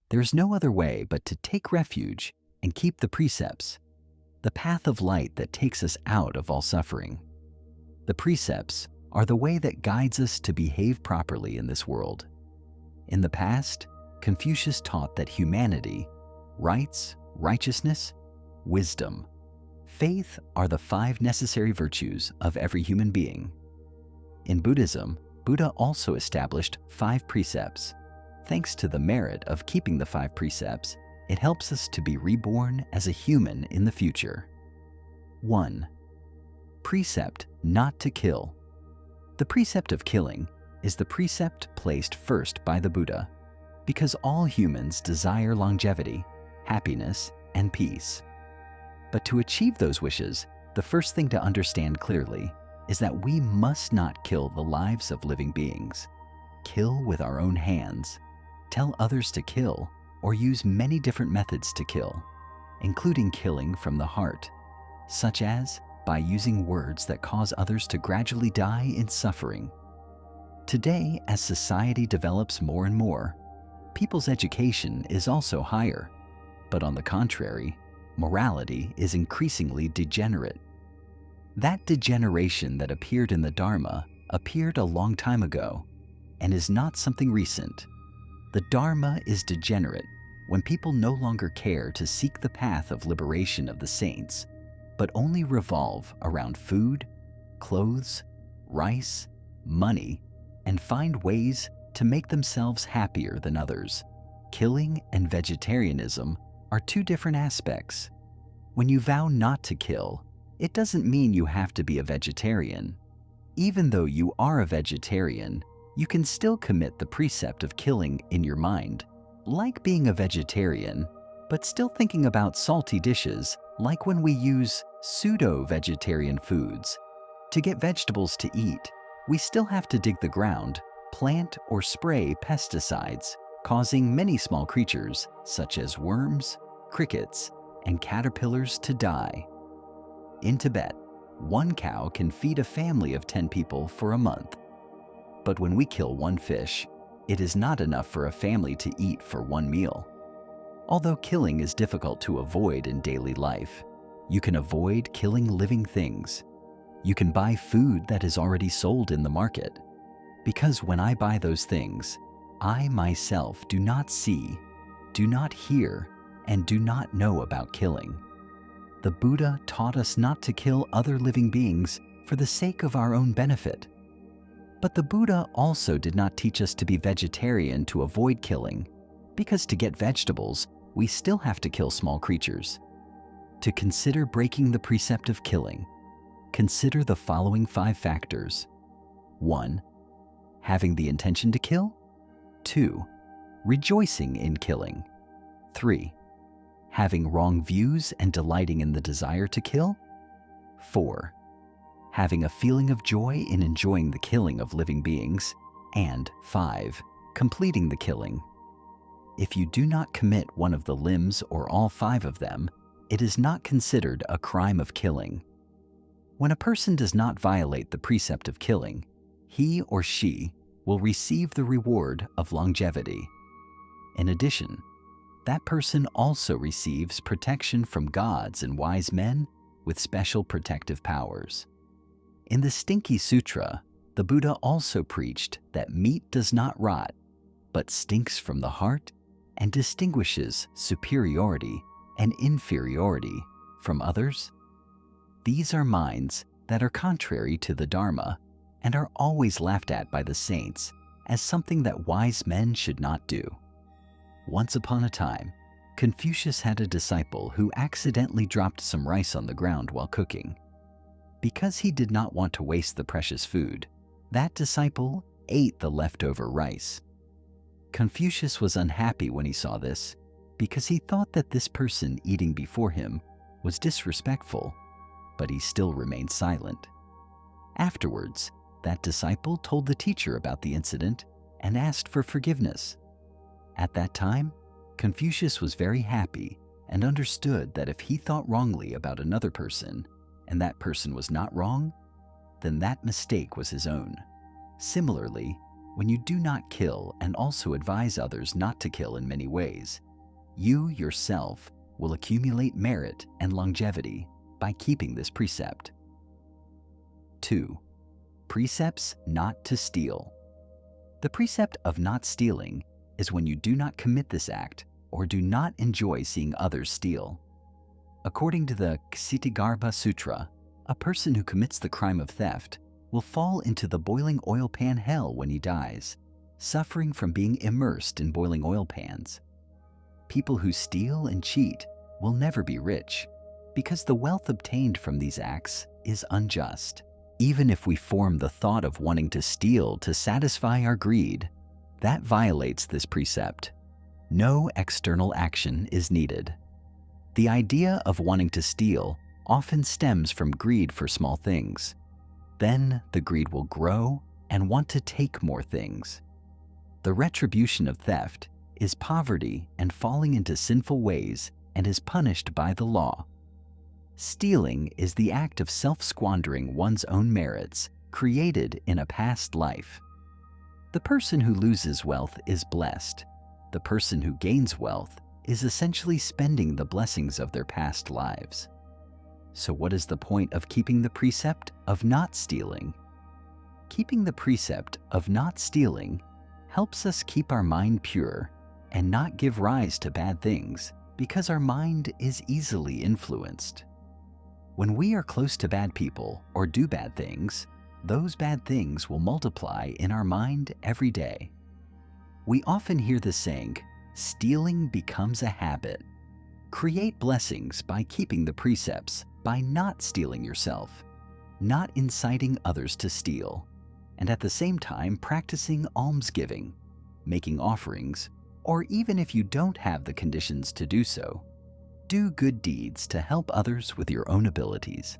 There is no other way but to take refuge and keep the precepts, the path of light that takes us out of all suffering. The precepts are the way that guides us to behave properly in this world. In the past, Confucius taught that humanity, rights, righteousness, wisdom, faith are the 5 necessary virtues of every human being. In Buddhism, Buddha also established 5 precepts. Thanks to the merit of keeping the 5 precepts, it helps us to be reborn as a human in the future. 1. Precept not to kill. The precept of killing is the precept placed first by the Buddha because all humans desire longevity, happiness, and peace. But to achieve those wishes, the first thing to understand clearly is that we must not kill the lives of living beings, kill with our own hands, tell others to kill, or use many different methods to kill, including killing from the heart, such as by using words that cause others to gradually die in suffering. Today, as society develops more and more, people's education is also higher, but on the contrary, morality is increasingly degenerate. That degeneration that appeared in the Dharma appeared a long time ago and is not something recent. The Dharma is degenerate when people no longer care to seek the path of liberation of the saints, but only revolve around food, clothes, rice, money, and find ways to make themselves happier than others. Killing and vegetarianism are 2 different aspects. When you vow not to kill, it doesn't mean you have to be a vegetarian. Even though you are a vegetarian, you can still commit the precept of killing in your mind, like being a vegetarian, but still thinking about salty dishes, like when we use pseudo-vegetarian foods. To get vegetables to eat, we still have to dig the ground, plant or spray pesticides, causing many small creatures, such as worms, crickets, and caterpillars to die. In Tibet, 1 cow can feed a family of 10 people for a month. But when we kill 1 fish, it is not enough for a family to eat for 1 meal. Although killing is difficult to avoid in daily life, you can avoid killing living things. You can buy food that is already sold in the market. Because when I buy those things, I myself do not see, do not hear, and do not know about killing. The Buddha taught us not to kill other living beings for the sake of our own benefit. But the Buddha also did not teach us to be vegetarian to avoid killing, because to get vegetables, we still have to kill small creatures. To consider breaking the precept of killing, consider the following 5 factors. 1. Having the intention to kill. 2. Rejoicing in killing. 3. Having wrong views and delighting in the desire to kill. 4. Having a feeling of joy in enjoying the killing of living beings. And 5. Completing the killing. If you do not commit one of the limbs or all 5 of them, it is not considered a crime of killing. When a person does not violate the precept of killing, he or she will receive the reward of longevity. In addition, that person also receives protection from gods and wise men with special protective powers. In the Stinky Sutra, the Buddha also preached that meat does not rot, but stinks from the heart and distinguishes superiority and inferiority from others. These are minds that are contrary to the Dharma and are always laughed at by the saints as something that wise men should not do. Once upon a time, Confucius had a disciple who accidentally dropped some rice on the ground while cooking. Because he did not want to waste the precious food, that disciple ate the leftover rice. Confucius was unhappy when he saw this because he thought that this person eating before him was disrespectful, but he still remained silent. Afterwards, that disciple told the teacher about the incident and asked for forgiveness. At that time, Confucius was very happy and understood that if he thought wrongly about another person and that person was not wrong, then that mistake was his own. Similarly, when you do not kill and also advise others not to kill in many ways, you yourself will accumulate merit and longevity by keeping this precept. 2. Precepts not to steal. The precept of not stealing is when you do not commit this act or do not enjoy seeing others steal. According to the Ksitigarbha Sutra, a person who commits the crime of theft will fall into the boiling oil pan hell when he dies, suffering from being immersed in boiling oil pans. People who steal and cheat will never be rich because the wealth obtained from these acts is unjust. Even if we form the thought of wanting to steal to satisfy our greed, that violates this precept. No external action is needed. The idea of wanting to steal often stems from greed for small things. Then the greed will grow and want to take more things. The retribution of theft is poverty and falling into sinful ways and is punished by the law. Stealing is the act of self-squandering one's own merits created in a past life. The person who loses wealth is blessed. The person who gains wealth is essentially spending the blessings of their past lives. So what is the point of keeping the precept of not stealing? Keeping the precept of not stealing helps us keep our mind pure and not give rise to bad things because our mind is easily influenced. When we are close to bad people or do bad things, those bad things will multiply in our mind every day. We often hear the saying, stealing becomes a habit. Create blessings by keeping the precepts, by not stealing yourself, not inciting others to steal, and at the same time practicing almsgiving, making offerings, or even if you don't have the conditions to do so, do good deeds to help others with your own abilities.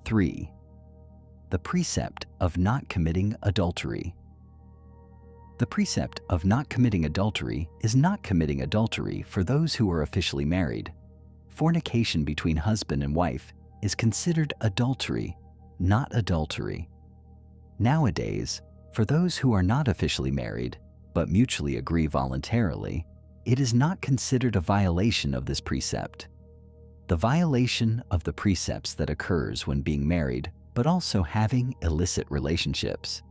3. The precept of not committing adultery. The precept of not committing adultery is not committing adultery for those who are officially married. Fornication between husband and wife is considered adultery, not adultery. Nowadays, for those who are not officially married, but mutually agree voluntarily, it is not considered a violation of this precept. The violation of the precepts that occurs when being married, but also having illicit relationships,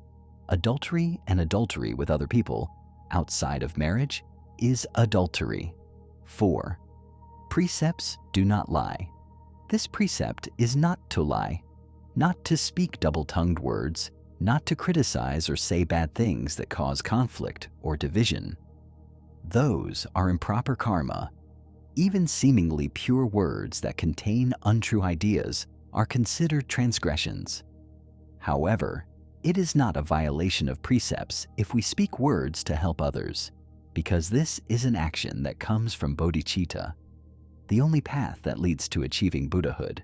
adultery and adultery with other people outside of marriage, is adultery. 4. Precepts do not lie. This precept is not to lie, not to speak double-tongued words, not to criticize or say bad things that cause conflict or division. Those are improper karma. Even seemingly pure words that contain untrue ideas are considered transgressions. However, it is not a violation of precepts if we speak words to help others, because this is an action that comes from bodhicitta, the only path that leads to achieving Buddhahood.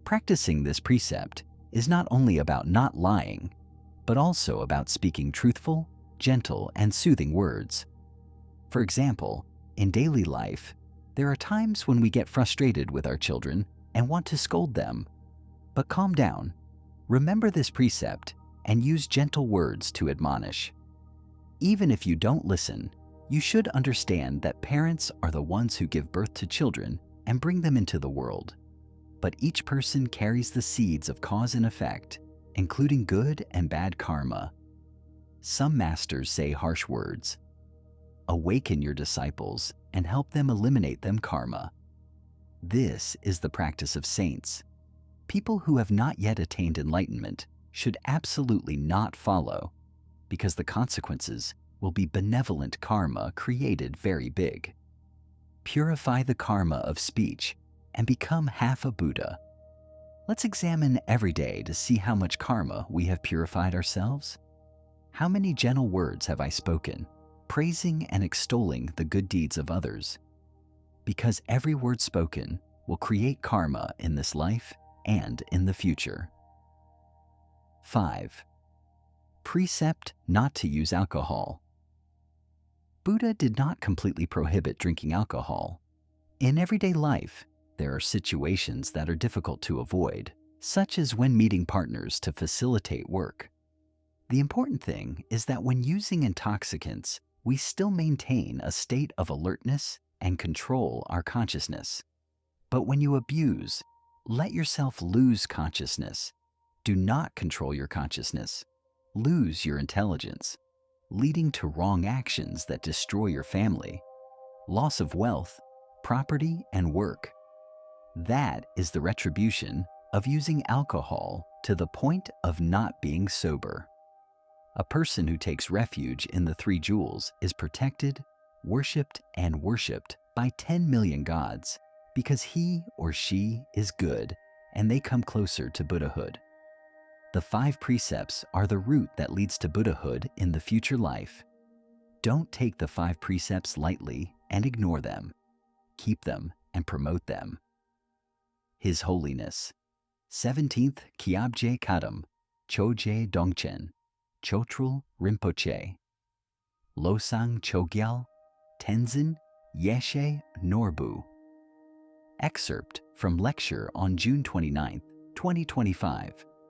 Practicing this precept is not only about not lying, but also about speaking truthful, gentle, and soothing words. For example, in daily life, there are times when we get frustrated with our children and want to scold them. But calm down, remember this precept, and use gentle words to admonish. Even if you don't listen, you should understand that parents are the ones who give birth to children and bring them into the world. But each person carries the seeds of cause and effect, including good and bad karma. Some masters say harsh words. Awaken your disciples and help them eliminate them karma. This is the practice of saints. People who have not yet attained enlightenment should absolutely not follow, because the consequences will be benevolent karma created very big. Purify the karma of speech and become half a Buddha. Let's examine every day to see how much karma we have purified ourselves. How many gentle words have I spoken, praising and extolling the good deeds of others? Because every word spoken will create karma in this life and in the future. 5. Precept not to use alcohol. Buddha did not completely prohibit drinking alcohol. In everyday life, there are situations that are difficult to avoid, such as when meeting partners to facilitate work. The important thing is that when using intoxicants, we still maintain a state of alertness and control our consciousness. But when you abuse, let yourself lose consciousness. Do not control your consciousness. Lose your intelligence, leading to wrong actions that destroy your family, loss of wealth, property, and work. That is the retribution of using alcohol to the point of not being sober. A person who takes refuge in the three jewels is protected, worshipped, and worshipped by 10 million gods because he or she is good and they come closer to Buddhahood. The 5 precepts are the route that leads to Buddhahood in the future life. Don't take the 5 precepts lightly and ignore them. Keep them and promote them. His Holiness, 17th Kyabje Kadam, Choje Dongchen, Chotrul Rinpoche, Losang Chogyal, Tenzin, Yeshe, Norbu. Excerpt from lecture on June 29, 2025.